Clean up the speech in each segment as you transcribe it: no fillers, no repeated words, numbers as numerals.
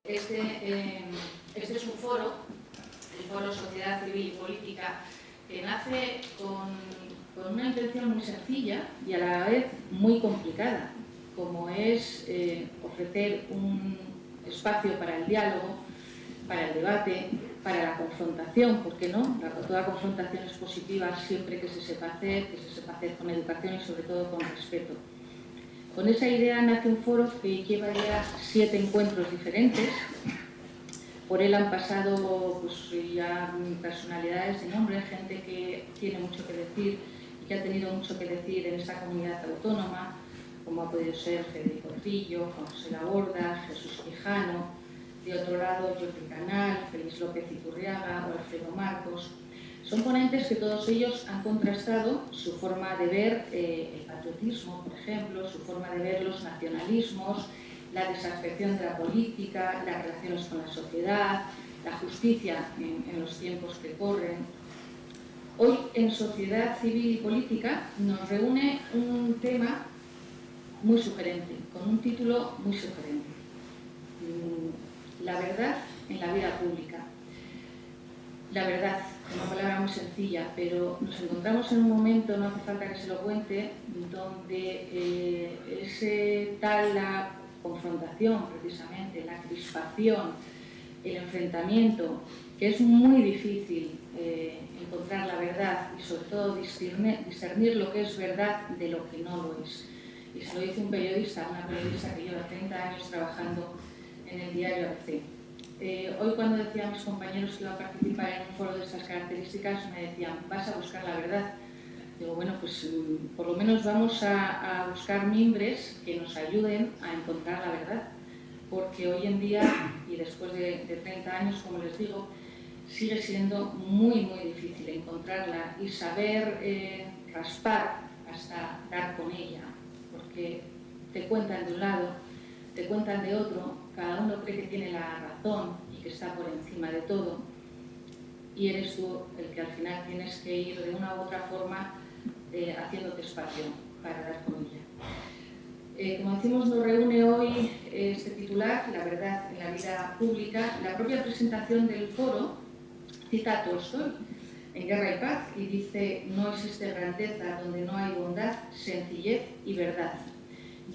Este es un foro, el Foro Sociedad Civil y Política, que nace con una intención muy sencilla y a la vez muy complicada, como es ofrecer un espacio para el diálogo, para el debate, para la confrontación, ¿por qué no? Toda confrontación es positiva siempre que se sepa hacer con educación y sobre todo con respeto. Con esa idea nace un foro que lleva ya 7 encuentros diferentes. Por él han pasado pues, ya personalidades de nombre, gente que tiene mucho que decir y que ha tenido mucho que decir en esta comunidad autónoma, como ha podido ser Federico Trillo, José Laborda, Jesús Quijano, de otro lado Jordi Canal, Félix López Iturriaga o Alfredo Marcos. Son ponentes que todos ellos han contrastado su forma de ver el patriotismo, por ejemplo, su forma de ver los nacionalismos, la desafección de la política, las relaciones con la sociedad, la justicia en los tiempos que corren. Hoy en Sociedad Civil y Política nos reúne un tema muy sugerente, con un título muy sugerente. La verdad en la vida pública. La verdad, una palabra muy sencilla, pero nos encontramos en un momento, no hace falta que se lo cuente, donde la confrontación, precisamente, la crispación, el enfrentamiento, que es muy difícil encontrar la verdad y sobre todo discernir lo que es verdad de lo que no lo es. Y se lo dice una periodista que lleva 30 años trabajando en el diario ABC. Hoy cuando decía a mis compañeros que iba a participar en un foro de estas características, me decían, ¿vas a buscar la verdad? Digo, bueno, pues por lo menos vamos a buscar mimbres que nos ayuden a encontrar la verdad, porque hoy en día, y después de 30 años, como les digo, sigue siendo muy difícil encontrarla y saber raspar hasta dar con ella, porque te cuentan de un lado, te cuentan de otro, cada uno cree que tiene la razón y que está por encima de todo, y eres tú el que al final tienes que ir de una u otra forma haciéndote espacio para dar con ella. Como decimos, nos reúne hoy este titular, La verdad en la vida pública. La propia presentación del foro cita a Tolstoy en Guerra y Paz y dice: no existe grandeza donde no hay bondad, sencillez y verdad.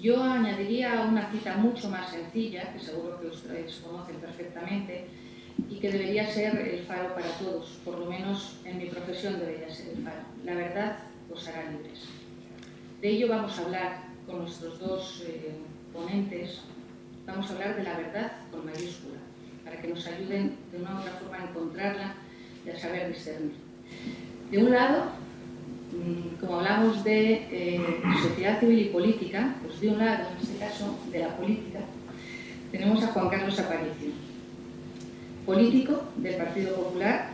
Yo añadiría una cita mucho más sencilla, que seguro que ustedes conocen perfectamente, y que debería ser el faro para todos, por lo menos en mi profesión debería ser el faro. La verdad os hará libres. De ello vamos a hablar con nuestros dos ponentes. Vamos a hablar de la verdad con mayúscula, para que nos ayuden de una u otra forma a encontrarla y a saber discernir. De un lado, como hablamos de sociedad civil y política, pues de un lado, en este caso, de la política, tenemos a Juan Carlos Aparicio, político del Partido Popular,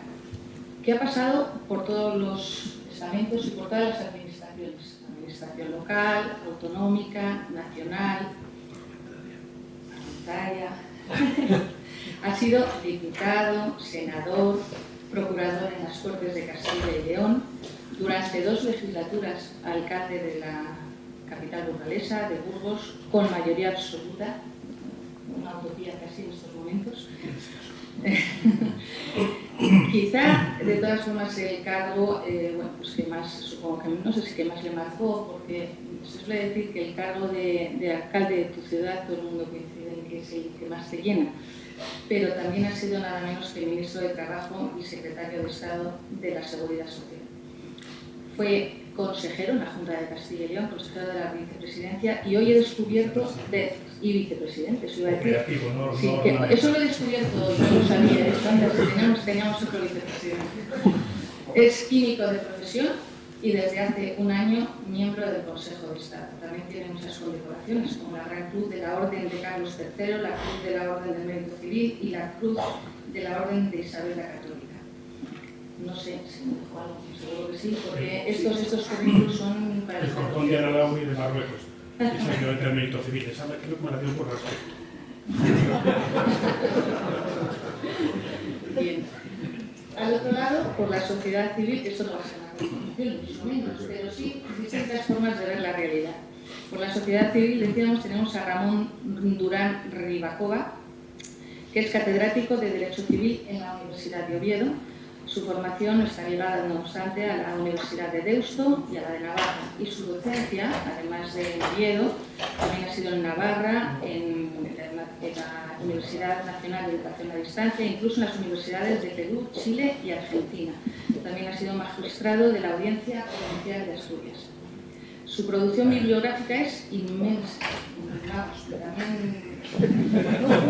que ha pasado por todos los estamentos y por todas las administraciones, administración local, autonómica, nacional, parlamentaria. Ha sido diputado, senador, procurador en las Cortes de Castilla y León, durante 2 legislaturas alcalde de la capital burgalesa, de Burgos, con mayoría absoluta, una utopía casi en estos momentos. Quizá, de todas formas, el cargo, bueno, pues que más, supongo que no sé si que más le marcó, porque se suele decir que el cargo de alcalde de tu ciudad, todo el mundo coincide en que es el que más te llena, pero también ha sido nada menos que el ministro de Trabajo y secretario de Estado de la Seguridad Social. Fue consejero en la Junta de Castilla y León, consejero de la vicepresidencia, y hoy he descubierto y vicepresidente, eso iba a decir. Eso lo he descubierto hoy, no lo sabía, antes teníamos otro vicepresidente. Es químico de profesión y desde hace un año miembro del Consejo de Estado. También tiene muchas condecoraciones, como la Gran Cruz de la Orden de Carlos III, la Cruz de la Orden del Mérito Civil y la Cruz de la Orden de Isabel la Católica. No sé si me dejo algo, seguro que sí, porque estos currículos son para... El Jorjón de Aragón y de Marruecos. Exactamente el Mérito Civil. Esa creo que me la tengo por respeto. Bien. Al otro lado, por la sociedad civil, que esto no va a ser una constitución, mucho menos, pero sí distintas formas de ver la realidad. Por la sociedad civil, decíamos, tenemos a Ramón Durán Ribacova, que es catedrático de Derecho Civil en la Universidad de Oviedo. Su formación está ligada, no obstante, a la Universidad de Deusto y a la de Navarra, y su docencia, además de en Oviedo, también ha sido en Navarra, en la Universidad Nacional de Educación a Distancia, e incluso en las universidades de Perú, Chile y Argentina. También ha sido magistrado de la Audiencia Provincial de Asturias. Su producción bibliográfica es inmensa, también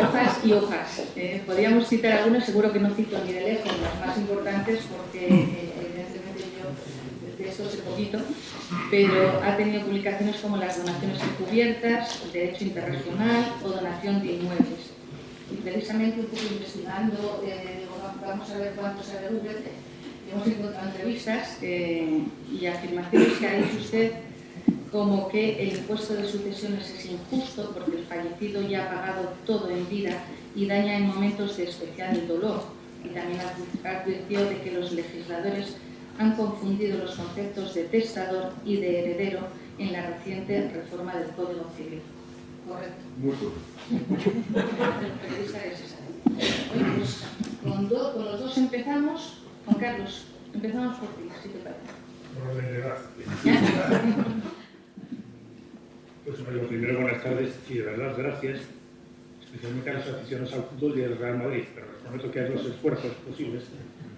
hojas y hojas. Podríamos citar algunas, seguro que no cito ni de lejos las más importantes porque evidentemente yo de esto sé poquito, pero ha tenido publicaciones como las donaciones encubiertas, derecho internacional o donación de inmuebles. Y precisamente un poco investigando, vamos a ver cuánto sabe Google, hemos encontrado entrevistas y afirmaciones que ha dicho usted, como que el impuesto de sucesiones es injusto porque el fallecido ya ha pagado todo en vida y daña en momentos de especial dolor. Y también advirtió de que los legisladores han confundido los conceptos de testador y de heredero en la reciente reforma del Código Civil. ¿Correcto? Muy correcto. El periodista es esa. Bueno, pues con los dos empezamos. Juan Carlos, empezamos por ti, si te parece. Por orden de edad. Pues bueno, primero buenas tardes y de verdad gracias, especialmente a los aficionados al fútbol y al Real Madrid, pero les prometo que haré los esfuerzos posibles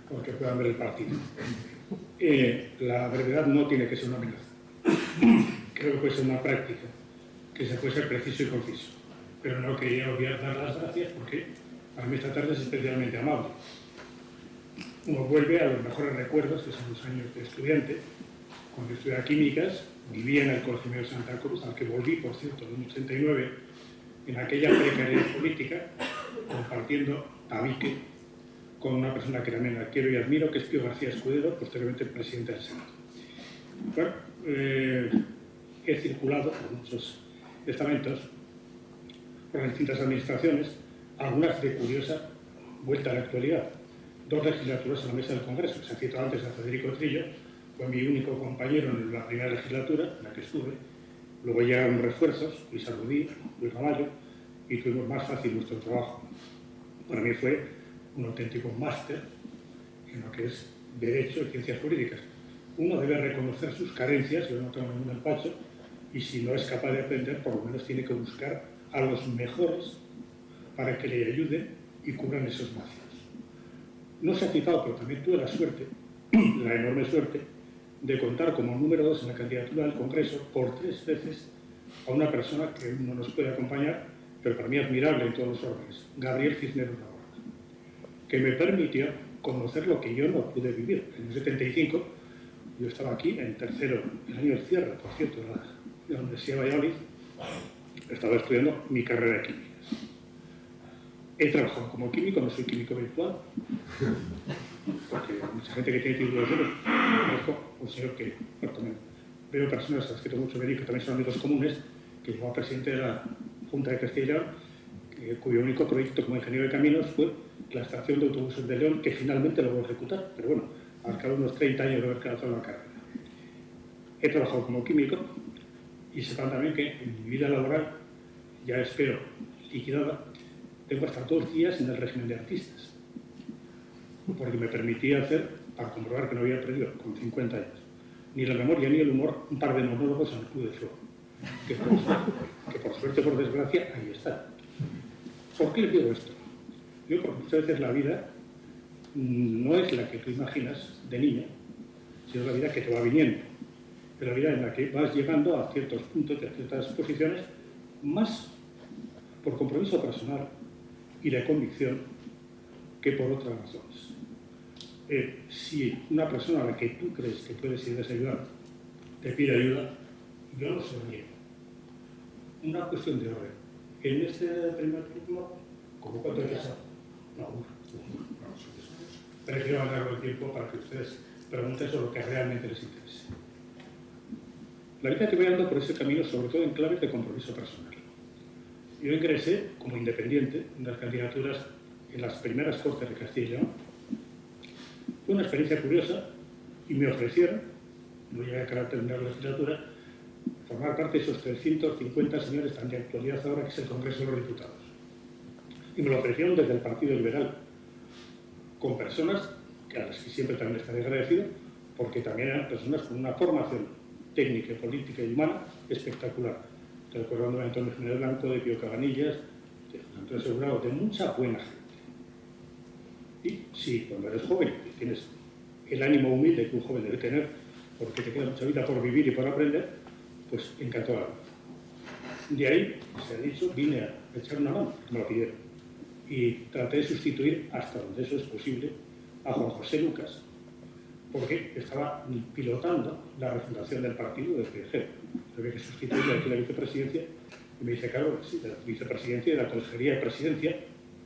para que puedan ver el partido. La brevedad no tiene que ser una amenaza. Creo que puede ser una práctica, que se puede ser preciso y conciso. Pero no quería olvidar dar las gracias porque para mí esta tarde es especialmente amable. Uno vuelve a los mejores recuerdos, que son los años de estudiante. Cuando estudiaba químicas, vivía en el Colegio de Santa Cruz, al que volví, por cierto, en el 89, en aquella precariedad política, compartiendo tabique con una persona que también quiero y admiro, que es Pío García Escudero, posteriormente el presidente del Senado. Bueno, he circulado por muchos estamentos, por las distintas administraciones, algunas de curiosa vuelta a la actualidad. 2 legislaturas en la mesa del Congreso. Se ha citado antes a Federico Trillo, fue mi único compañero en la primera legislatura, en la que estuve. Luego llegaron refuerzos, Luis Arrudí, Luis Ramallo, y tuvimos más fácil nuestro trabajo. Para mí fue un auténtico máster en lo que es Derecho y Ciencias Jurídicas. Uno debe reconocer sus carencias, yo no tengo ningún empacho, y si no es capaz de aprender, por lo menos tiene que buscar a los mejores para que le ayuden y cubran esos vacíos. No se ha citado, pero también tuve la suerte, la enorme suerte, de contar como número 2 en la candidatura al Congreso por 3 veces a una persona que no nos puede acompañar, pero para mí admirable en todos los órdenes, Gabriel Cisneros Navarro, que me permitió conocer lo que yo no pude vivir. En el 75, yo estaba aquí, en tercero, el año del cierre, por cierto, de la Universidad de Valladolid, estaba estudiando mi carrera de química. He trabajado como químico, no soy químico virtual, porque mucha gente que tiene títulos de conozco un señor que, bueno, también veo personas a las que tengo mucho ver y que también son amigos comunes, que llegó a presidente de la Junta de Castilla y León, cuyo único proyecto como ingeniero de caminos fue la estación de autobuses de León, que finalmente logró ejecutar, pero bueno, al cabo de unos 30 años de haber calzado la carrera. He trabajado como químico y sepan también que en mi vida laboral, ya espero liquidada, tengo hasta 2 días en el régimen de artistas, porque me permitía hacer, para comprobar que no había perdido con 50 años, ni la memoria ni el humor, un par de monólogos en el Club de Flor, que por suerte, por desgracia, ahí está. ¿Por qué le digo esto? Yo, porque muchas veces la vida no es la que tú imaginas de niño, sino la vida que te va viniendo. Es la vida en la que vas llegando a ciertos puntos, a ciertas posiciones, más por compromiso personal y de convicción que por otras razones. Si una persona a la que tú crees que puedes ir a ayudar te pide ayuda, yo no se lo niego. Una cuestión de orden. En este primer turno, ¿cómo cuánto he pasado? No, prefiero alargar el tiempo para que ustedes pregunten sobre lo que realmente les interese. La vida que voy dando por ese camino, sobre todo en claves de compromiso personal. Yo ingresé como independiente en las candidaturas en las primeras Cortes de Castilla y León. Fue una experiencia curiosa y me ofrecieron, no llegué a terminar la legislatura, formar parte de esos 350 señores tan de actualidad ahora que es el Congreso de los Diputados. Y me lo ofrecieron desde el Partido Liberal, con personas a las que siempre también estaré agradecido, porque también eran personas con una formación técnica, política y humana espectacular. Estoy acordándome de Antonio Jiménez Blanco, de Pío Cabanillas, de Antonio Segurado, de mucha buena gente. Y sí, cuando eres joven y tienes el ánimo humilde que un joven debe tener, porque te queda mucha vida por vivir y por aprender, pues encantó la vida. De ahí, se ha dicho, vine a echar una mano, me lo pidieron. Y traté de sustituir, hasta donde eso es posible, a Juan José Lucas, porque estaba pilotando la refundación del partido desde cero. Había que sustituirle aquí la vicepresidencia y me dice, claro, sí, de la vicepresidencia y de la consejería de presidencia,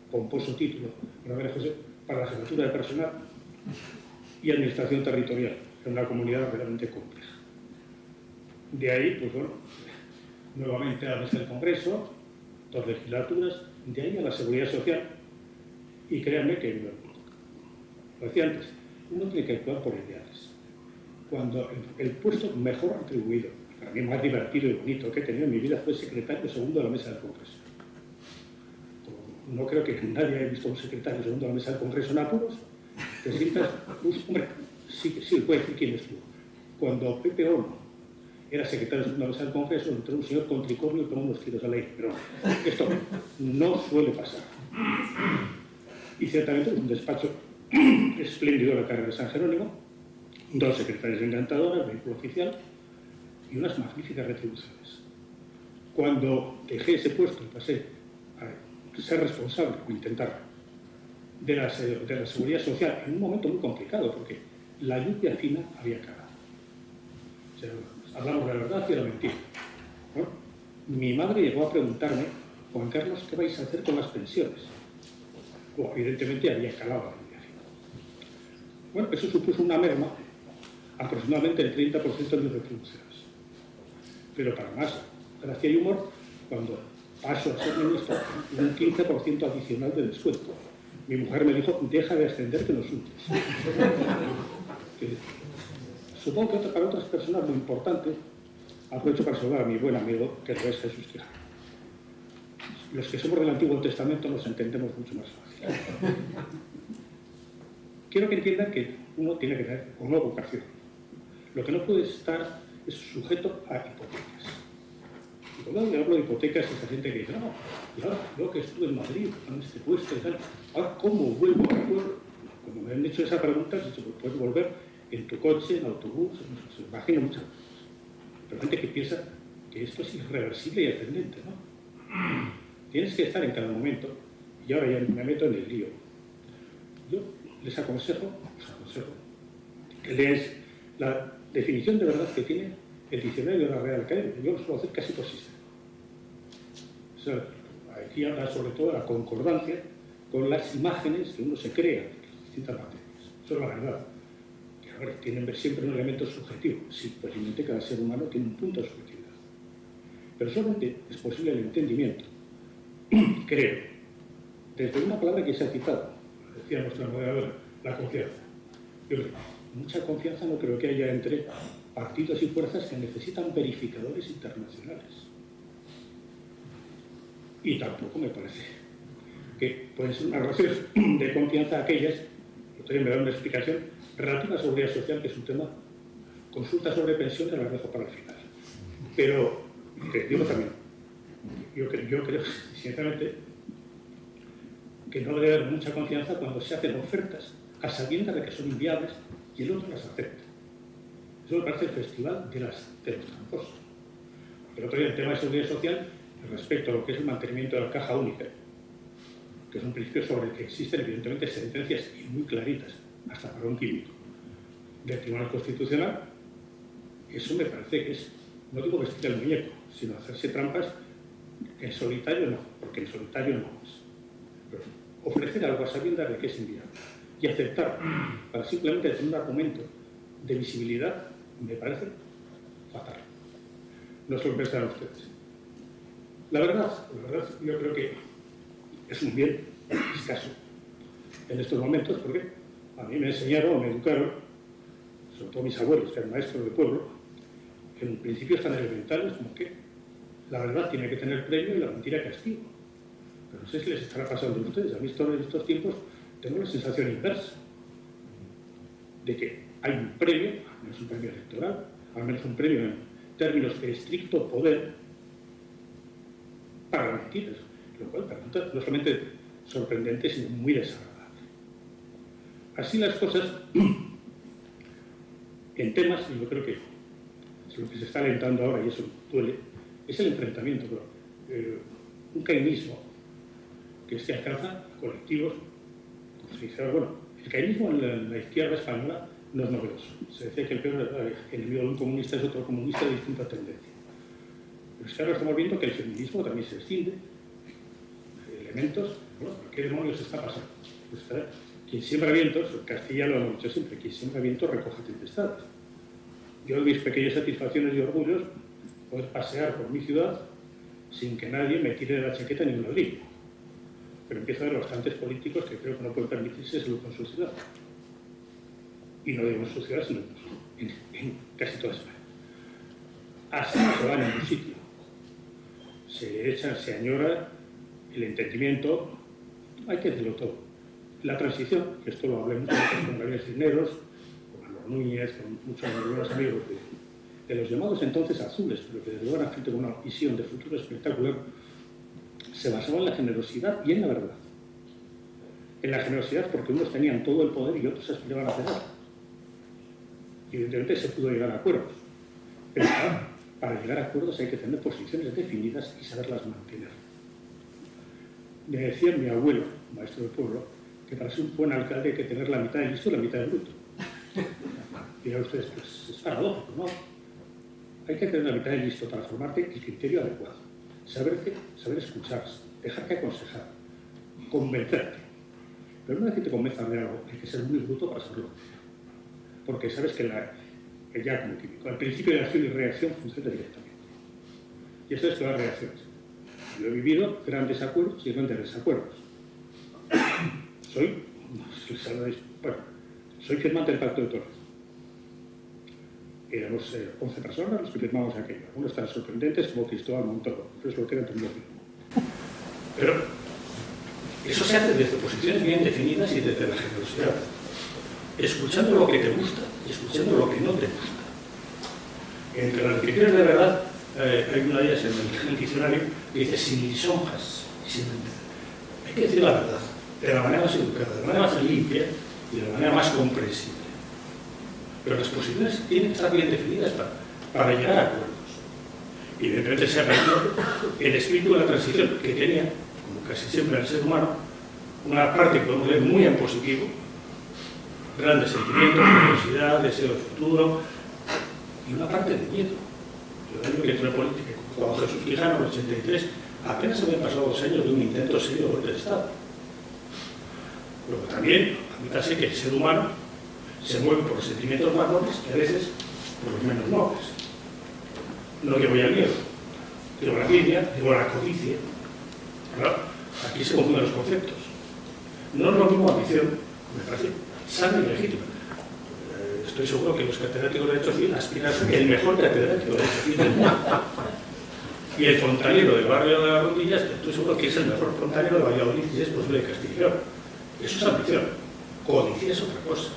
pomposo título, José, para la jefatura de personal y administración territorial, en una comunidad realmente compleja. De ahí, pues bueno, nuevamente a la mesa del Congreso, 2 legislaturas, de ahí a la Seguridad Social, y créanme que, lo decía antes, uno tiene que actuar por ideales. Cuando el puesto mejor retribuido, para mí más divertido y bonito que he tenido en mi vida, fue secretario segundo de la mesa del Congreso. No creo que nadie haya visto un secretario segundo de la mesa del Congreso en apuros. Te sientas, hombre, sí, puede decir quién estuvo. Cuando Pepe Olmo era secretario segundo de la mesa del Congreso, entró un señor con tricornio y tomó unos tiros al aire. Pero esto no suele pasar. Y ciertamente es un despacho espléndido la carrera de San Jerónimo, 2 secretarias encantadoras, vehículo oficial y unas magníficas retribuciones. Cuando dejé ese puesto y pasé a ser responsable, o intentar, de la seguridad social en un momento muy complicado, porque la lluvia fina había acabado. O sea, hablamos de la verdad y de la mentira, ¿no? Mi madre llegó a preguntarme, Juan Carlos, ¿qué vais a hacer con las pensiones? Bueno, evidentemente había calado la lluvia fina. Bueno, eso supuso una merma aproximadamente del 30% de mis retribuciones. Pero para más gracia y humor, cuando paso a ser ministro, un 15% adicional de descuento. Mi mujer me dijo, deja de ascender que nos hundes. Supongo que para otras personas muy importante, aprovecho para saludar a mi buen amigo, que es Jesús Tijano. Los que somos del Antiguo Testamento nos entendemos mucho más fácil. Quiero que entiendan que uno tiene que tener una vocación. Lo que no puede estar es sujeto a hipotecas. Y cuando hablo de hipotecas, esa gente que dice, no, y ahora yo que estuve en Madrid, en este puesto y tal, ahora ¿cómo vuelvo al pueblo? Cuando me han hecho esa pregunta, he dicho, pues puedes volver en tu coche, en autobús, se imagina muchas cosas. Pero gente que piensa que esto es irreversible y ascendente, ¿no? Tienes que estar en cada momento, y ahora ya me meto en el lío. Yo les aconsejo que leáis la definición de verdad que tiene el diccionario de la Real Academia. Yo lo suelo hacer casi por sistema. O sea, aquí habla sobre todo de la concordancia con las imágenes que uno se crea de las distintas materias. Eso es la verdad. Que ahora tienen siempre un elemento subjetivo. Sí, posiblemente cada ser humano tiene un punto de subjetividad. Pero solamente es posible el entendimiento, creo, desde una palabra que se ha citado, decía nuestra moderadora, la confianza. Yo creo, mucha confianza no creo que haya entre partidos y fuerzas que necesitan verificadores internacionales. Y tampoco me parece que pueden ser una relación de confianza aquellas, ustedes me dan una explicación, relativa a la seguridad social, que es un tema, consulta sobre pensiones, la dejo para el final. Pero, digo también, yo creo, sinceramente, que no debe haber mucha confianza cuando se hacen ofertas a sabiendas de que son inviables y el otro las acepta. Eso me parece el festival de los tramposos. Pero otro día, el tema de seguridad social, respecto a lo que es el mantenimiento de la caja única, que es un principio sobre el que existen evidentemente sentencias y muy claritas, hasta para un químico, del Tribunal Constitucional, eso me parece que es, no digo vestir el muñeco, sino hacerse trampas en solitario no, porque en solitario no es. Pero ofrecer algo a sabiendas de que es inviable y aceptar para simplemente tener un argumento de visibilidad me parece fatal. No se lo pensarán ustedes. La verdad, yo creo que es un bien escaso en estos momentos, porque a mí me enseñaron, me educaron, sobre todo mis abuelos, que eran maestros de pueblo, que en principios tan elementales como que la verdad tiene que tener premio y la mentira castigo. pero no sé si les estará pasando a ustedes. A mí en estos tiempos tengo la sensación inversa, de que hay un premio, al menos un premio electoral, al menos un premio en términos de estricto poder, para mentiras, lo cual resulta no solamente sorprendente, sino muy desagradable. Así las cosas, en temas, y yo creo que es lo que se está alentando ahora, y eso duele, es el enfrentamiento, un caínismo que se alcanza a colectivos, como se dice ahora, bueno, el caínismo en la izquierda española no es novedoso. Se decía que el peor enemigo de un comunista es otro comunista de distinta tendencia. Pero es que ahora estamos viendo que el feminismo también se extiende, elementos, bueno, ¿qué demonios está pasando? Pues, quien siembra vientos, en Castilla lo hemos dicho siempre, quien siembra vientos recoge tempestades. Yo en mis pequeñas satisfacciones y orgullos poder pasear por mi ciudad sin que nadie me tire de la chaqueta ni un ladrillo. Pero empiezo a ver bastantes políticos que creo que no pueden permitirse ese lujo en su ciudad. Y no digo en su ciudad, sino en casi toda España. Así no se va a ningún sitio. Se añora el entendimiento, hay que decirlo todo. La transición, que esto lo hablé mucho con Gabriel Cisneros, con Álvaro Núñez, con muchos de mis buenos amigos de los llamados entonces azules, pero que desde luego eran gente con una visión de futuro espectacular, se basaba en la generosidad y en la verdad. En la generosidad porque unos tenían todo el poder y otros aspiraban a ceder. Y evidentemente se pudo llegar a acuerdos. Pero para llegar a acuerdos hay que tener posiciones definidas y saberlas mantener. Me decía mi abuelo, maestro del pueblo, que para ser un buen alcalde hay que tener la mitad de listo y la mitad de bruto. Dirán ustedes, pues es paradójico, ¿no? Hay que tener la mitad de listo para formarte el criterio adecuado. Saber escuchar, dejarte aconsejar, convencerte. Pero una vez que te convenzan de algo, hay que ser muy bruto para saberlo. Porque sabes que ya como químico, el principio de acción y reacción funciona directamente. Y eso es que las reacciones. Yo he vivido grandes acuerdos y grandes desacuerdos. Soy firmante del Pacto de Toledo. Éramos 11 personas los que firmamos aquello. Algunos tan sorprendentes como Cristóbal Montoro. Eso es lo que era también. Pero eso se hace desde posiciones bien definidas y desde la generosidad. Escuchando lo que te gusta y escuchando lo que no te gusta. Entre las definiciones de verdad, hay una de ellas en el diccionario que dice sin lisonjas. Hay que decir la verdad, de la manera más educada, de la manera más limpia y de la manera más comprensible. Pero las posiciones tienen que estar bien definidas para llegar a acuerdos. Y evidentemente se ha perdido el espíritu de la transición que tenía, como casi siempre en el ser humano, una parte que podemos leer muy en positivo, grandes sentimientos, curiosidad, deseo de futuro, y una parte de miedo. Yo el año que entré en política, como Jesús Quijano, en el 83, apenas habían pasado 2 años de un intento serio de golpe de Estado. Pero también, admítase que el ser humano se mueve por sentimientos más nobles que a veces por los menos nobles. No digo ya el miedo, digo la envidia, digo la codicia. Claro, aquí se confunden los conceptos. No es lo mismo ambición, me parece sana y legítima. Estoy seguro que los catedráticos de Derecho Civil aspiran a ser el mejor catedrático de Derecho Civil del mundo. Y el fontanero del barrio de las Rodillas, estoy seguro que es el mejor fontanero de Valladolid y es posible de Castilla y León. Eso es ambición. Codicia es otra cosa.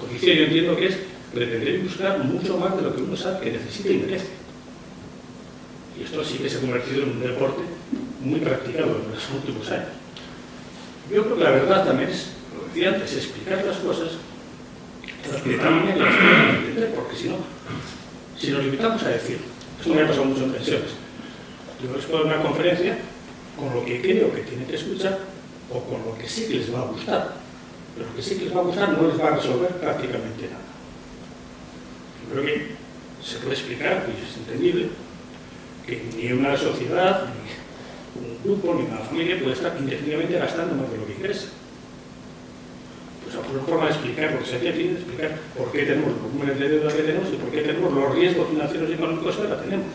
Codicia yo entiendo que es pretender y buscar mucho más de lo que uno sabe que necesita y merece. Y esto sí que se ha convertido en un deporte muy practicado en los últimos años. Yo creo que la verdad también es, lo decía antes, explicar las cosas que también las puedan entender, porque si nos limitamos a decir, esto me ha pasado mucho en pensiones, yo les puedo dar una conferencia con lo que creo que tienen que escuchar o con lo que sí que les va a gustar, pero lo que sí que les va a gustar no les va a resolver prácticamente nada. Yo creo que se puede explicar, y es entendible, que ni una sociedad, ni un grupo, ni una familia puede estar indefinidamente gastando más de lo que ingresa. Pues una forma de explicar, porque se tiene que explicar por qué tenemos los volúmenes de deuda que tenemos y por qué tenemos los riesgos financieros y económicos que ahora tenemos.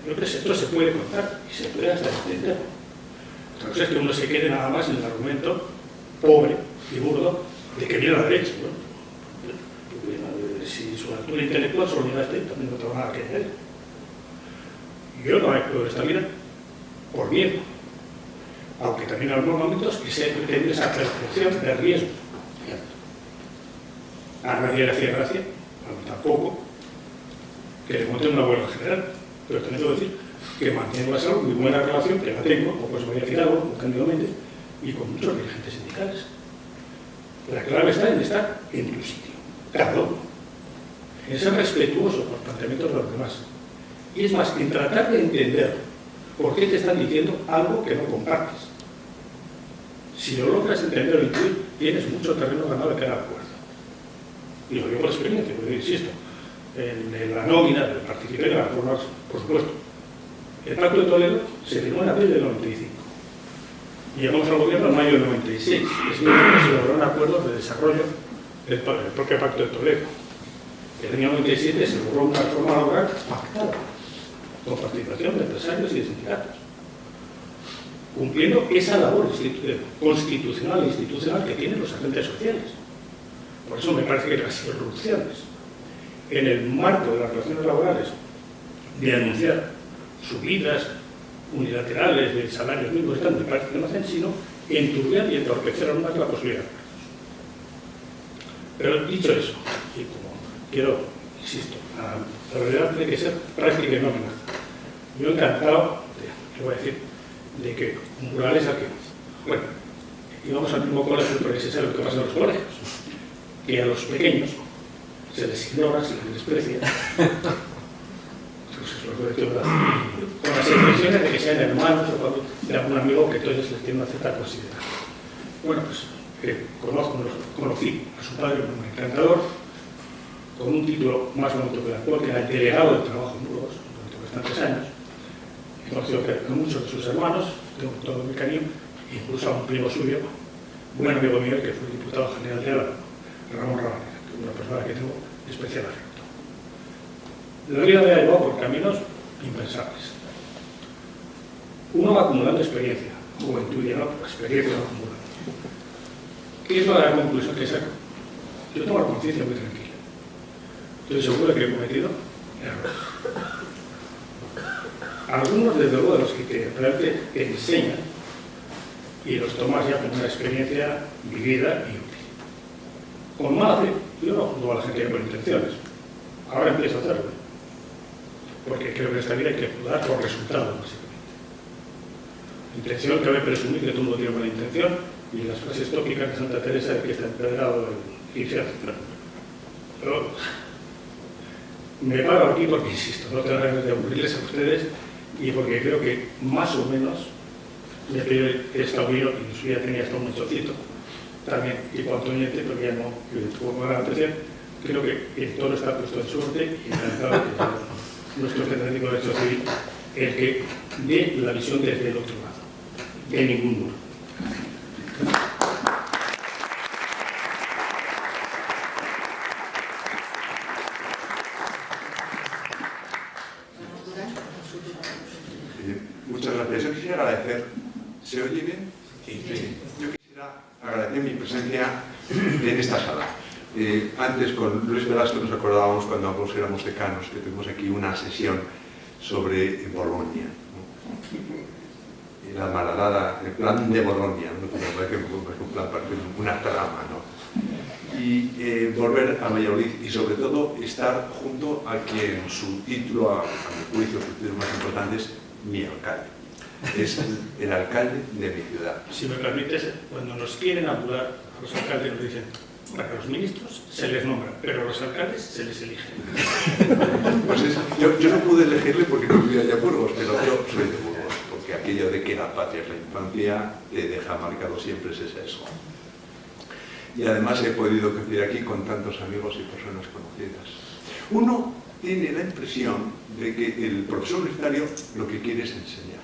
Yo creo que esto se puede contar y se puede hasta entender. Otra cosa es que uno se quede nada más en el argumento pobre y burdo de que viene la derecha, ¿no? Si su altura intelectual solo llega a este, también no tengo nada que hacer. Yo no he hecho esta vida por miedo, aunque también en algunos momentos que se pretende esa percepción de riesgo. A nadie le hacía gracia, tampoco, que le monte una huelga general, pero también tengo que decir que mantengo la salud, muy buena relación, que la tengo, o pues voy a decir algo, cándidamente, y con muchos dirigentes sindicales. La clave está en estar en tu sitio, cada uno, en ser respetuoso por los planteamientos de los demás. Y es más, en tratar de entender por qué te están diciendo algo que no compartes. Si lo logras entender o intuir, tienes mucho terreno ganado de cara al acuerdo. Y lo digo por experiencia, porque insisto, en la nómina del participé de la reforma, por supuesto. El Pacto de Toledo se firmó en abril del 95. Llegamos al gobierno en mayo del 96. Es mismo que se lograron acuerdos de desarrollo del propio Pacto de Toledo. En el año 97 se logró una reforma laboral pactada, con participación de empresarios y de sindicatos, cumpliendo esa labor constitucional e institucional que tienen los agentes sociales. Por eso me parece que las irrupciones en el marco de las relaciones laborales de anunciar subidas unilaterales de salarios mínimos me parece que no hacen sino enturbiar y entorpecer aún más la posibilidad. Pero dicho eso, y como quiero, insisto, la realidad tiene que ser práctica y no amenaza. Yo encantado, le voy a decir, de que murales aquí. Bueno, íbamos al mismo colegio porque se sabe lo que pasa en los colegios. Que a los pequeños se les ignora, se les desprecia. Pues eso lo he dicho, con las intenciones de que sean hermanos o de algún amigo que entonces les tiene una cierta consideración. Bueno, pues conocí a su padre como un encantador, con un título más bonito que el actual, que era el delegado de trabajo en Burgos, durante bastantes años. He conocido a muchos de sus hermanos, tengo todo mi cariño, incluso a un primo suyo, buen amigo mío, que fue diputado general de Álava, Ramón Rabanera, que es una persona que tengo especial afecto. La vida me ha llevado por caminos impensables. Uno va acumulando experiencia, juventud y experiencia va acumulando. ¿Qué es la conclusión que saco? Yo tengo la conciencia muy tranquila. Estoy seguro de que he cometido errores. Algunos, desde luego, de los que realmente te enseñan y los tomas ya como una experiencia vivida y útil. Con mala fe, yo no juzgo a la gente con intenciones. Ahora empiezo a hacerlo. Porque creo que en esta vida hay que juzgar por resultados, básicamente. Intención cabe presumir que todo el mundo tiene buena intención y las frases tópicas de Santa Teresa de que está empedrado el infierno. Pero me paro aquí porque, insisto, no tengo ganas de aburrirles a ustedes y porque creo que más o menos me pido esta opinión, y en su día tenía hasta un muchocito, también tipo Antoñete, porque ya no tuvo la atención. Creo que el toro está puesto en suerte y encantado que nuestro catedrático de Derecho Civil el que dé la visión desde el otro lado, de ningún muro. Muchas gracias. Yo quisiera agradecer. ¿Se oye bien? Sí. Yo quisiera agradecer mi presencia en esta sala. Antes con Luis Velasco nos acordábamos cuando ambos éramos decanos que tuvimos aquí una sesión sobre Bolonia, ¿no? La malhadada, el plan de Bolonia, ¿no? Un plan para una trama, ¿no? Y volver a Valladolid y sobre todo estar junto a quien su título, a mi juicio, su título más importante es mi alcalde. Es el alcalde de mi ciudad. Si me permites, cuando nos quieren apurar, a los alcaldes nos dicen, para los ministros se les nombra, pero a los alcaldes se les elige. Pues yo no pude elegirle porque no vivía allá en Burgos, pero yo soy de Burgos, porque aquello de que la patria es la infancia te deja marcado siempre ese sesgo. Y además he podido crecer aquí con tantos amigos y personas conocidas. Uno tiene la impresión de que el profesor universitario lo que quiere es enseñar.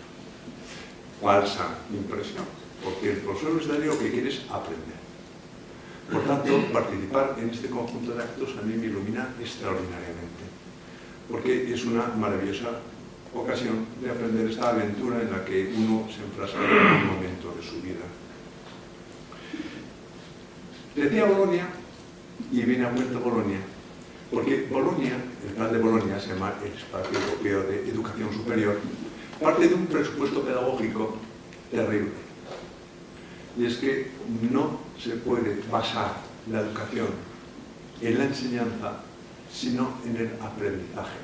Falsa impresión, porque el profesor universitario lo que quiere es aprender. Por tanto, participar en este conjunto de actos a mí me ilumina extraordinariamente, porque es una maravillosa ocasión de aprender esta aventura en la que uno se enfrasca en un momento de su vida. Decía Bolonia, y viene a vuelta Bolonia, porque Bolonia el plan de Bolonia, se llama el Espacio Europeo de Educación Superior, parte de un presupuesto pedagógico terrible. Y es que no se puede basar la educación en la enseñanza, sino en el aprendizaje.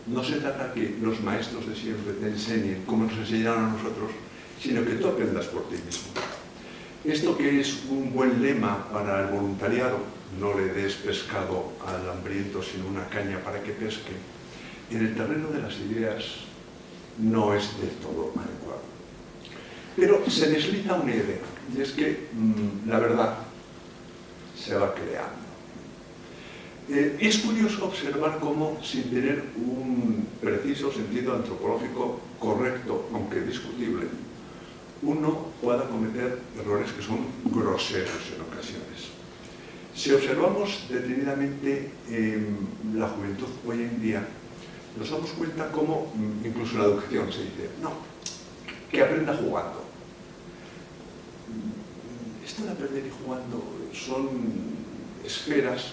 No se trata que los maestros de siempre te enseñen como nos enseñaron a nosotros, sino que tú aprendas por ti mismo. Esto que es un buen lema para el voluntariado, no le des pescado al hambriento sino una caña para que pesque, en el terreno de las ideas no es del todo adecuado. Pero se desliza una idea, y es que la verdad se va creando. Es curioso observar cómo, sin tener un preciso sentido antropológico correcto, aunque discutible, uno pueda cometer errores que son groseros en ocasiones. Si observamos detenidamente la juventud hoy en día, nos damos cuenta cómo, incluso en la educación se dice, no, que aprenda jugando. Esto de aprender y jugando son esferas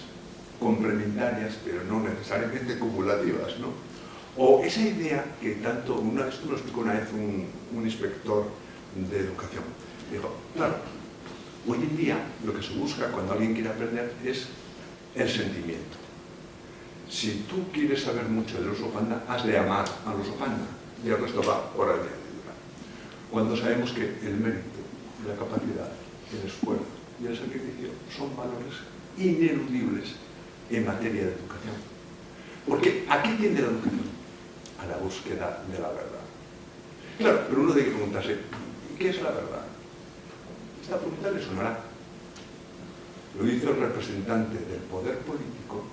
complementarias, pero no necesariamente cumulativas, ¿no? O esa idea que tanto, esto lo explicó una vez un inspector de educación, dijo, claro, hoy en día lo que se busca cuando alguien quiere aprender es el sentimiento. Si tú quieres saber mucho del oso panda, has de amar al oso panda, y el resto va por añadidura. Cuando sabemos que el mérito, la capacidad, el esfuerzo y el sacrificio son valores ineludibles en materia de educación. Porque ¿a qué tiende la educación? A la búsqueda de la verdad. Claro, pero uno tiene que preguntarse, ¿qué es la verdad? Esta pregunta le sonará. Lo hizo el representante del poder político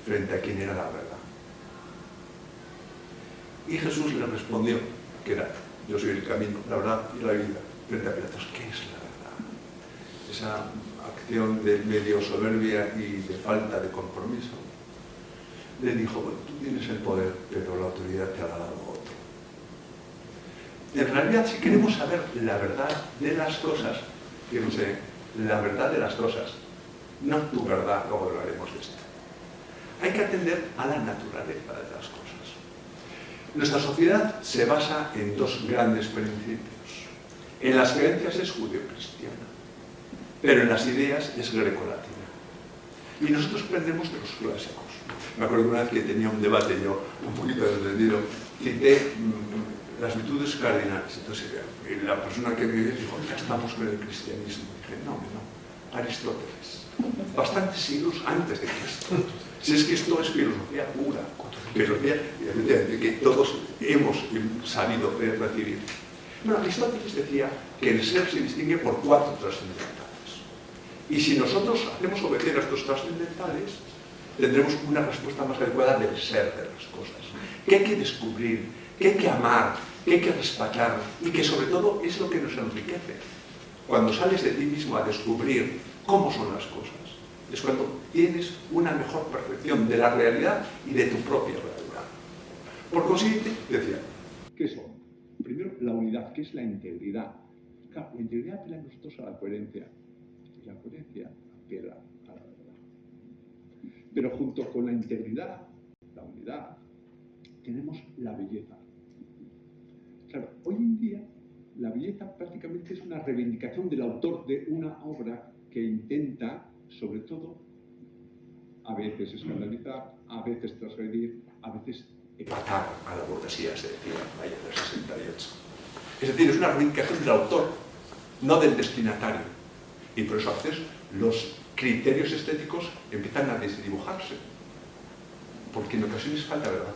frente a quién era la verdad. Y Jesús le respondió que era, yo soy el camino, la verdad y la vida. Frente a Pilatos, ¿qué es la verdad? Esa acción de medio soberbia y de falta de compromiso. Le dijo, bueno, tú tienes el poder, pero la autoridad te ha dado otro. En realidad, si queremos saber la verdad de las cosas, fíjense, la verdad de las cosas, no tu verdad, luego hablaremos de esto. Hay que atender a la naturaleza de las cosas. Nuestra sociedad se basa en dos grandes principios. En las creencias es judeo-cristiana, pero en las ideas es greco-latina. Y nosotros aprendemos de los clásicos. Me acuerdo una vez que tenía un debate, yo un poquito desentendido, cité las virtudes cardinales. Entonces la persona que me dijo, ya estamos con el cristianismo. Dije, no, Aristóteles. Bastantes siglos antes de Cristo. Si es que esto es filosofía pura, filosofía que todos hemos sabido recibir. Bueno, Aristóteles decía que el ser se distingue por 4 trascendentales. Y si nosotros hacemos obedecer a estos trascendentales, tendremos una respuesta más adecuada del ser de las cosas. ¿Qué hay que descubrir? ¿Qué hay que amar? ¿Qué hay que respetar? Y que sobre todo es lo que nos enriquece. Cuando sales de ti mismo a descubrir cómo son las cosas, es cuando tienes una mejor percepción de la realidad y de tu propia realidad. Por consiguiente, decía, ¿qué son? Primero, la unidad, que es la integridad. Claro, la integridad apela a nosotros a la coherencia, y la coherencia apela a la verdad. Pero junto con la integridad, la unidad, tenemos la belleza. Claro, hoy en día, la belleza prácticamente es una reivindicación del autor de una obra que intenta, sobre todo, a veces escandalizar, a veces transgredir, a veces empatar a la burguesía, se decía allá del 68. Es decir, es una reivindicación del autor, no del destinatario. Y por eso a veces los criterios estéticos empiezan a desdibujarse, porque en ocasiones falta verdad.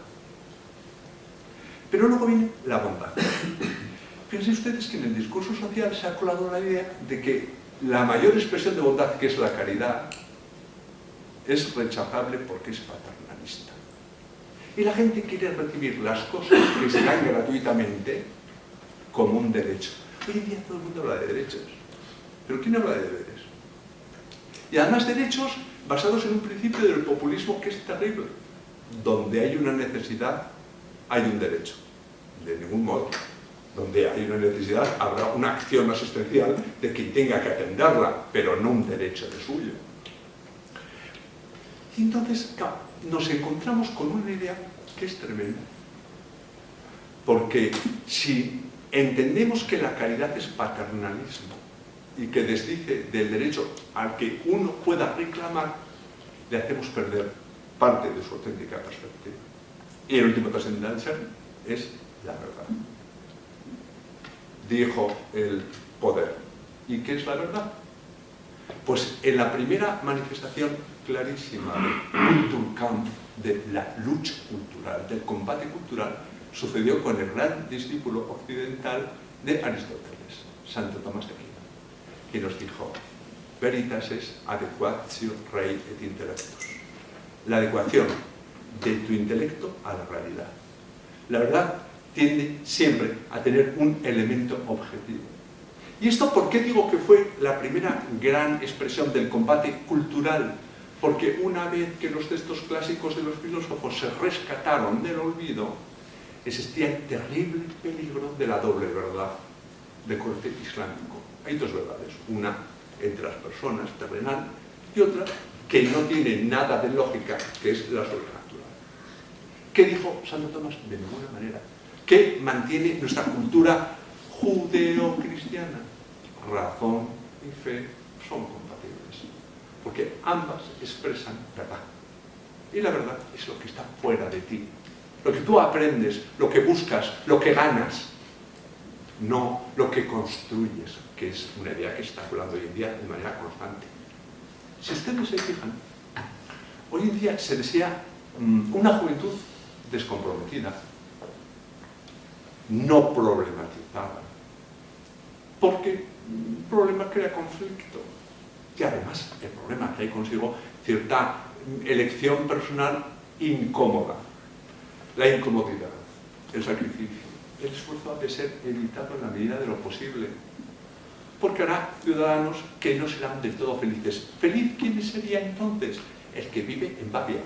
Pero luego viene la bondad. Fíjense ustedes que en el discurso social se ha colado la idea de que la mayor expresión de bondad, que es la caridad, es rechazable porque es paternalista. Y la gente quiere recibir las cosas que se dan gratuitamente como un derecho. Hoy en día todo el mundo habla de derechos. ¿Pero quién habla de deberes? Y además derechos basados en un principio del populismo que es terrible. Donde hay una necesidad, hay un derecho. De ningún modo. Donde hay una necesidad, habrá una acción asistencial de quien tenga que atenderla, pero no un derecho de suyo. Y entonces, claro, nos encontramos con una idea que es tremenda. Porque si entendemos que la caridad es paternalismo y que desdice del derecho al que uno pueda reclamar, le hacemos perder parte de su auténtica perspectiva. Y el último trascendental es la verdad. Dijo el poder. ¿Y qué es la verdad? Pues en la primera manifestación clarísima del Kulturkampf, de la lucha cultural, del combate cultural, sucedió con el gran discípulo occidental de Aristóteles, Santo Tomás de Aquino, que nos dijo: veritas es adequatio rei et intellectus. La adecuación de tu intelecto a la realidad. La verdad tiende siempre a tener un elemento objetivo. ¿Y esto por qué digo que fue la primera gran expresión del combate cultural? Porque una vez que los textos clásicos de los filósofos se rescataron del olvido, existía el terrible peligro de la doble verdad de corte islámico. Hay dos verdades, una entre las personas, terrenal, y otra que no tiene nada de lógica, que es la sobrenatural. ¿Qué dijo Santo Tomás? De ninguna manera. ¿Qué mantiene nuestra cultura judeo-cristiana? Razón y fe son compatibles, porque ambas expresan verdad. Y la verdad es lo que está fuera de ti, lo que tú aprendes, lo que buscas, lo que ganas, no lo que construyes, que es una idea que está hablando hoy en día de manera constante. Si ustedes se fijan, hoy en día se desea una juventud descomprometida, no problematizada, porque un problema crea conflicto, y además el problema trae consigo cierta elección personal incómoda. La incomodidad, el sacrificio, el esfuerzo ha de ser evitado en la medida de lo posible, porque habrá ciudadanos que no serán del todo felices. ¿Feliz quién sería entonces? El que vive en Babia,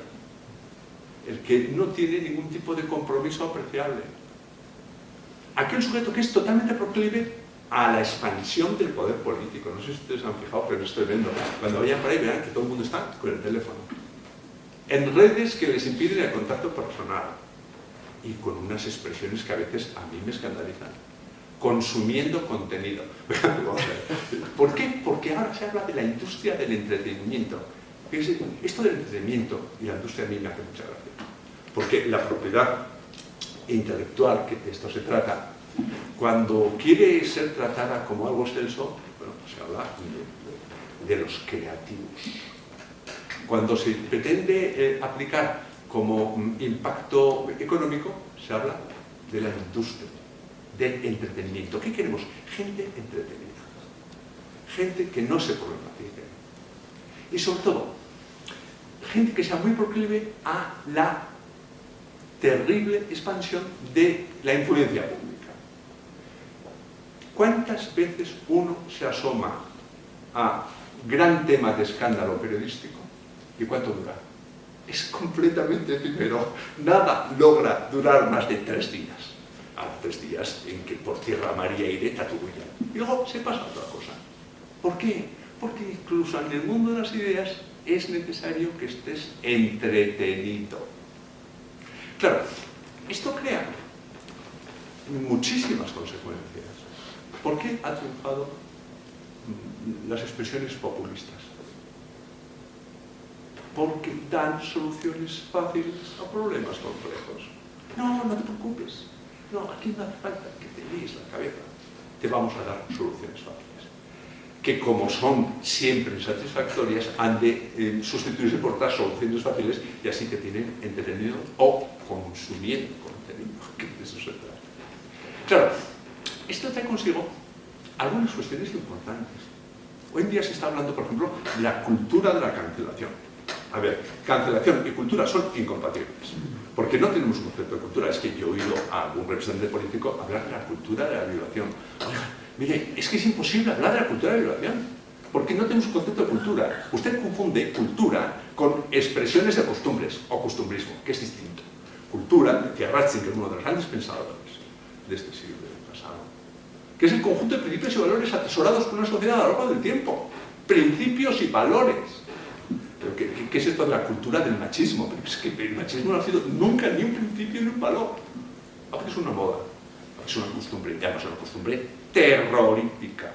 el que no tiene ningún tipo de compromiso apreciable, aquel sujeto que es totalmente proclive a la expansión del poder político. No sé si ustedes han fijado, pero estoy viendo. Cuando vayan por ahí verán que todo el mundo está con el teléfono, en redes que les impiden el contacto personal y con unas expresiones que a veces a mí me escandalizan. Consumiendo contenido. ¿Por qué? Porque ahora se habla de la industria del entretenimiento. Fíjense, esto del entretenimiento y la industria a mí me hace mucha gracia. Porque la propiedad intelectual, que de esto se trata, cuando quiere ser tratada como algo excelso, bueno, se habla de los creativos. Cuando se pretende aplicar como impacto económico, se habla de la industria del entretenimiento. ¿Qué queremos? Gente entretenida, gente que no se problematice y sobre todo gente que sea muy proclive a la terrible expansión de la influencia pública. ¿Cuántas veces uno se asoma a gran tema de escándalo periodístico y cuánto dura? Es completamente efímero. Nada logra durar más de 3 días. A 3 días en que por tierra, mar y aire tatubullan. Y luego se pasa a otra cosa. ¿Por qué? Porque incluso en el mundo de las ideas es necesario que estés entretenido. Claro, esto crea muchísimas consecuencias. ¿Por qué ha triunfado las expresiones populistas? Porque dan soluciones fáciles a problemas complejos. No, no te preocupes. No, aquí no hace falta que te líes la cabeza. Te vamos a dar soluciones fáciles, que como son siempre insatisfactorias, han de sustituirse por otras soluciones fáciles y así te tienen entretenido o consumiendo contenido, que de eso se trata. Claro, esto trae consigo algunas cuestiones importantes. Hoy en día se está hablando, por ejemplo, de la cultura de la cancelación. A ver, cancelación y cultura son incompatibles, porque no tenemos un concepto de cultura. Es que yo he oído a algún representante político hablar de la cultura de la violación. Oiga, mire, es que es imposible hablar de la cultura de la violación, porque no tenemos un concepto de cultura. Usted confunde cultura con expresiones de costumbres o costumbrismo, que es distinto. Cultura, decía Ratzinger, uno de los grandes pensadores de este siglo pasado, que es el conjunto de principios y valores atesorados por una sociedad a lo largo del tiempo. Principios y valores. Pero ¿qué es esto de la cultura del machismo? Pero es que el machismo no ha sido nunca ni un principio ni un valor. Ahora es una moda, es una costumbre, ya no es una costumbre terrorífica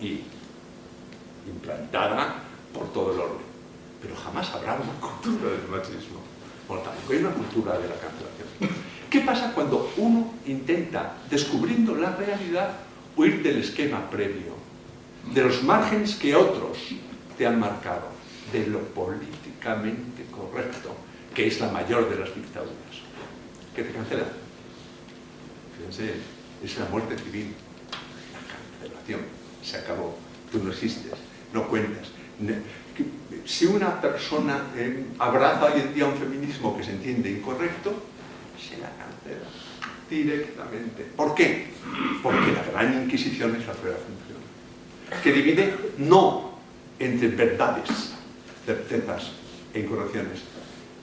y implantada por todo el orden. Pero jamás habrá una cultura del machismo. Bueno, tampoco hay una cultura de la cancelación. ¿Qué pasa cuando uno intenta, descubriendo la realidad, huir del esquema previo, de los márgenes que otros te han marcado, de lo políticamente correcto, que es la mayor de las dictaduras? ¿Qué te cancela? Fíjense, es la muerte civil, la cancelación. Se acabó, tú no existes, no cuentas. Si una persona abraza hoy en día un feminismo que se entiende incorrecto, se la cancela directamente. ¿Por qué? Porque la gran inquisición es la prueba función, que divide no entre verdades, certezas e incorrecciones,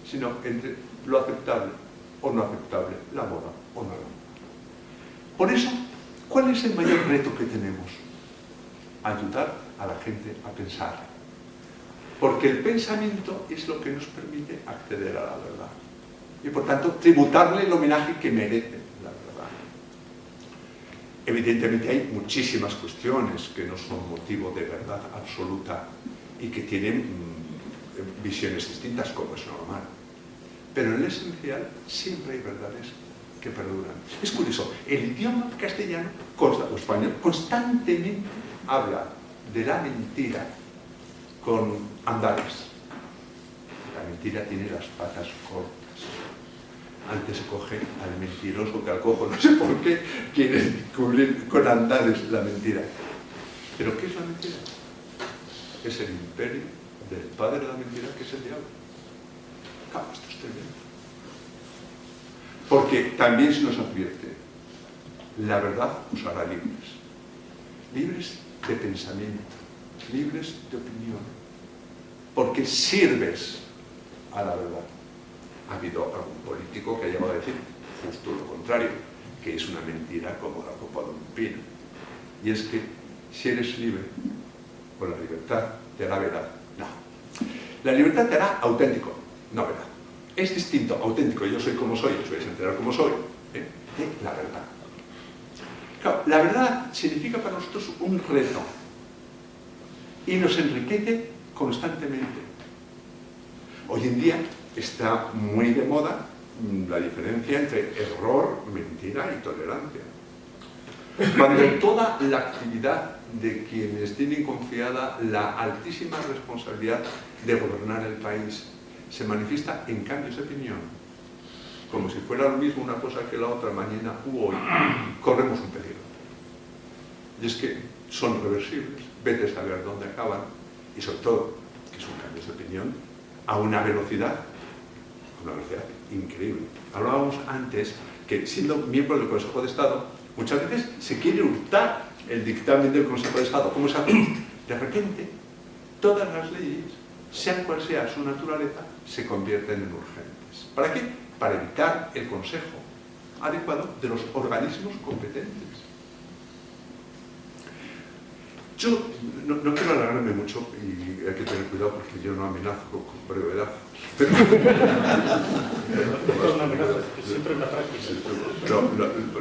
sino entre lo aceptable o no aceptable, la moda o no la moda. Por eso, ¿cuál es el mayor reto que tenemos? Ayudar a la gente a pensar. Porque el pensamiento es lo que nos permite acceder a la verdad. Y por tanto, tributarle el homenaje que merece la verdad. Evidentemente hay muchísimas cuestiones que no son motivo de verdad absoluta y que tienen visiones distintas, como es normal. Pero en lo esencial siempre hay verdades que perduran. Es curioso, el idioma castellano o español constantemente habla de la mentira con andares. La mentira tiene las patas cortas. Antes se coge al mentiroso que al cojo. No sé por qué quieren cubrir con andares la mentira. ¿Pero qué es la mentira? Es el imperio del padre de la mentira, que es el diablo. Claro, esto es tremendo. Porque también se nos advierte, la verdad os hará libres. Libres de pensamiento, libres de opinión, porque sirves a la verdad. Ha habido algún político que ha llegado a decir justo lo contrario, que es una mentira como la copa de un pino. Y es que si eres libre, con la libertad te hará verdad. No. La libertad te hará auténtico, no verdad. Es distinto, auténtico, yo soy como soy, os vais a enterar como soy, de la verdad. Claro, la verdad significa para nosotros un reto y nos enriquece constantemente. Hoy en día está muy de moda la diferencia entre error, mentira y tolerancia. Cuando toda la actividad de quienes tienen confiada la altísima responsabilidad de gobernar el país se manifiesta en cambios de opinión, como si fuera lo mismo una cosa que la otra, mañana u hoy, corremos un peligro. Y es que son reversibles, vete a saber dónde acaban, y sobre todo, que son cambios de opinión a una velocidad increíble. Hablábamos antes que, siendo miembro del Consejo de Estado, muchas veces se quiere hurtar el dictamen del Consejo de Estado. ¿Cómo se hace? De repente, todas las leyes, sean cual sea su naturaleza, se convierten en urgentes. ¿Para qué? Para evitar el consejo adecuado de los organismos competentes. Yo no quiero alargarme mucho y hay que tener cuidado porque yo no amenazo con brevedad. Pero no amenazas, siempre es la práctica.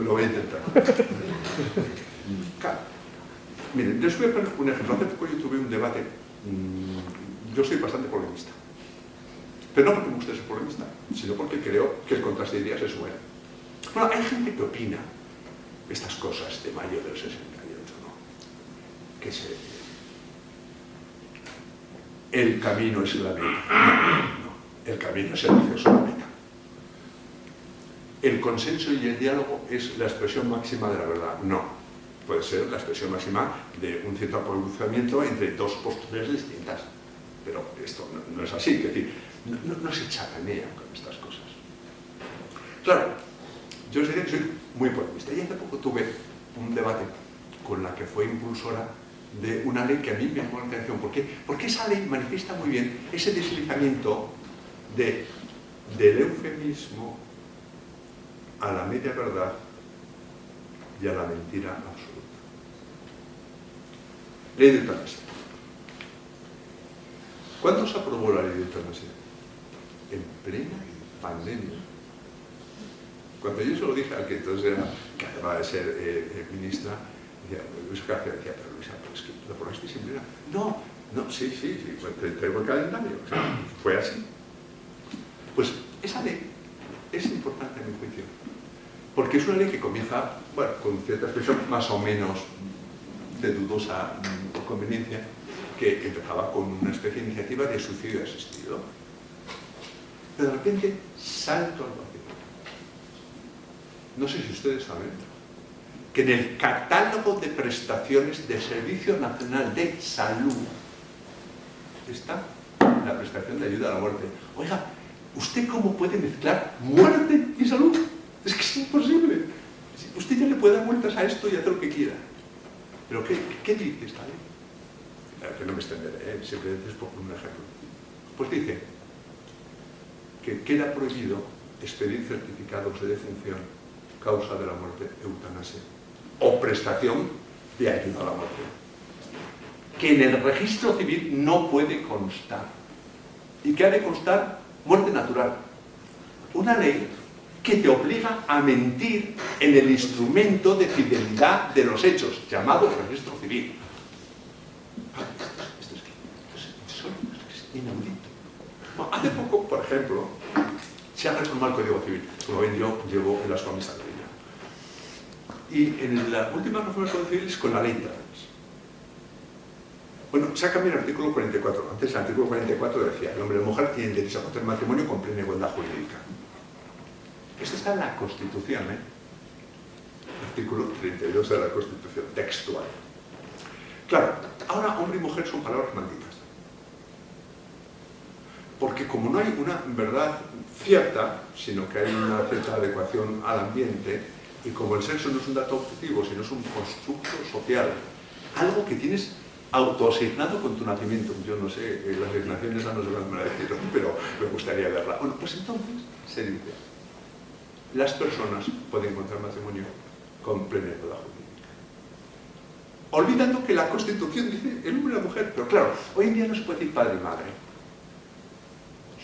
Lo voy a intentar. Claro. Miren, les voy a poner un ejemplo. Hace poco yo tuve un debate. Yo soy bastante polemista. Pero no porque me guste ser polemista, sino porque creo que el contraste de ideas es bueno. Bueno, hay gente que opina estas cosas de mayo del 68, ¿no? Que el camino es la meta. No, el camino es el acceso a la meta. El consenso y el diálogo es la expresión máxima de la verdad. No, puede ser la expresión máxima de un cierto aprovechamiento entre dos posturas distintas. Pero esto no es así, es decir, no se chapanean con estas cosas. Claro, yo os diré que soy muy polemista. Y hace poco tuve un debate con la que fue impulsora de una ley que a mí me llamó la atención. ¿Por qué? Porque esa ley manifiesta muy bien ese deslizamiento del eufemismo a la media verdad y a la mentira absoluta. Ley del tránsito. ¿Cuándo se aprobó la ley de eutanasia? En plena pandemia. Cuando yo se lo dije al que entonces era, que acababa de ser ministra, decía, Luisa García decía, pero Luisa, es que lo probasteis en plena. No, sí, te traigo el calendario. O sea, fue así. Pues esa ley es importante en mi juicio, porque es una ley que comienza, bueno, con cierta expresión más o menos de dudosa conveniencia, que empezaba con una especie de iniciativa de suicidio asistido. Pero de repente, salto al vacío. No sé si ustedes saben que en el catálogo de prestaciones del Servicio Nacional de Salud está la prestación de ayuda a la muerte. Oiga, ¿usted cómo puede mezclar muerte y salud? Es que es imposible. Usted ya le puede dar vueltas a esto y hacer lo que quiera. ¿Pero qué dice esta ley? Que no me extenderé, simplemente es por un ejemplo. Pues dice que queda prohibido expedir certificados de defunción, causa de la muerte, eutanasia, o prestación de ayuda a la muerte, que en el registro civil no puede constar, y que ha de constar muerte natural. Una ley que te obliga a mentir en el instrumento de fidelidad de los hechos, llamado registro civil. Esto es inaudito. Bueno, hace poco, por ejemplo, se ha reformado el Código Civil. Como ven, yo llevo el asco a mi sangre. Y en la última reforma del Código Civil es con la ley trans. Bueno, se ha cambiado el artículo 44. Antes el artículo 44 decía: el hombre y la mujer tienen derecho a contraer matrimonio con plena igualdad jurídica. Esto está en la Constitución, ¿eh? Artículo 32 de la Constitución, textual. Claro, ahora hombre y mujer son palabras malditas. Porque como no hay una verdad cierta, sino que hay una cierta adecuación al ambiente, y como el sexo no es un dato objetivo, sino es un constructo social, algo que tienes autoasignado con tu nacimiento. Yo no sé, las asignaciones no sé cómo decirlo, pero me gustaría verla. Bueno, pues entonces se dice: las personas pueden contraer matrimonio con plena igualdad jurídica. Olvidando que la Constitución dice el hombre y la mujer, pero claro, hoy en día no se puede decir padre y madre.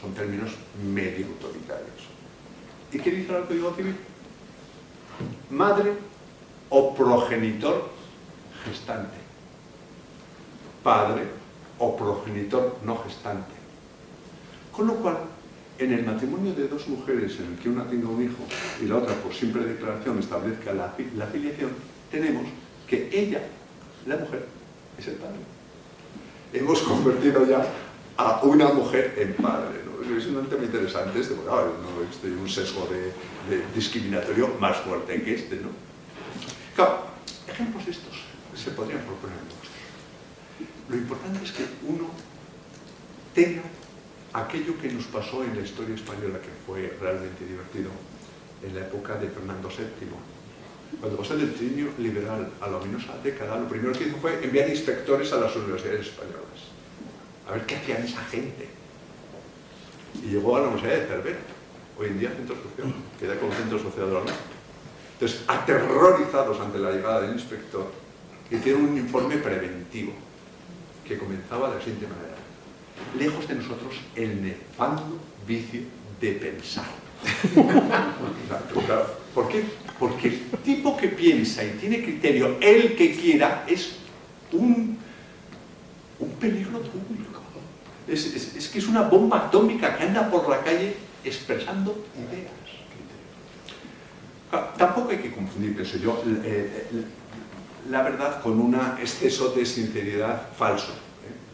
Son términos medio autoritarios. ¿Y qué dice el Código Civil? Madre o progenitor gestante. Padre o progenitor no gestante. Con lo cual, en el matrimonio de dos mujeres en el que una tenga un hijo y la otra por simple declaración establezca la filiación, tenemos que ella, la mujer, es el padre. Hemos convertido ya a una mujer en padre, ¿no? Es un tema interesante este, porque hay un sesgo de discriminatorio más fuerte que este, ¿no? Claro, ejemplos de estos se podrían proponer muchos. Lo importante es que uno tenga aquello que nos pasó en la historia española, que fue realmente divertido, en la época de Fernando VII. Cuando pasó del trienio liberal a la ominosa década, lo primero que hizo fue enviar inspectores a las universidades españolas, a ver qué hacían esa gente. Y llegó a la Universidad de Cervera, hoy en día Centro Social, queda como Centro Social de la UNED. Entonces, aterrorizados ante la llegada del inspector, hicieron un informe preventivo que comenzaba de la siguiente manera: lejos de nosotros el nefando vicio de pensar. Claro, ¿por qué? Porque el tipo que piensa y tiene criterio, el que quiera, es un peligro público. Es que es una bomba atómica que anda por la calle expresando ideas. Claro, tampoco hay que confundir, pienso yo, la verdad con un exceso de sinceridad falso.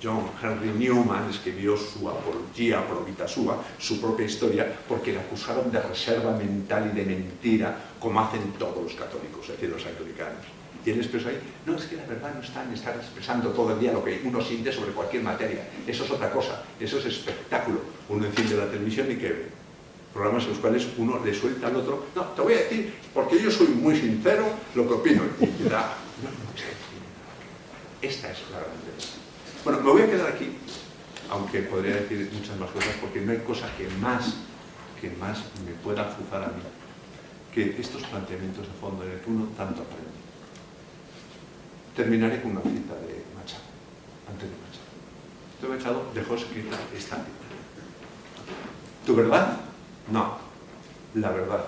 John Henry Newman escribió su Apología pro vita sua, su propia historia, porque le acusaron de reserva mental y de mentira, como hacen todos los católicos, es decir, los anglicanos. Y él expresó ahí: no, es que la verdad no está en estar expresando todo el día lo que uno siente sobre cualquier materia. Eso es otra cosa, eso es espectáculo. Uno enciende la televisión y que ve programas en los cuales uno le suelta al otro: no, te voy a decir, porque yo soy muy sincero, lo que opino. Y da, esta es la gran verdad. Bueno, me voy a quedar aquí, aunque podría decir muchas más cosas, porque no hay cosa que más me pueda azuzar a mí que estos planteamientos de fondo en el que uno tanto aprende. Terminaré con una cita de Machado, antes de Machado. dejó escrita esta cita. ¿Tu verdad? No, la verdad.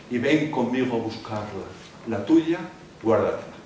Y ven conmigo a buscarla. La tuya, guárdatela.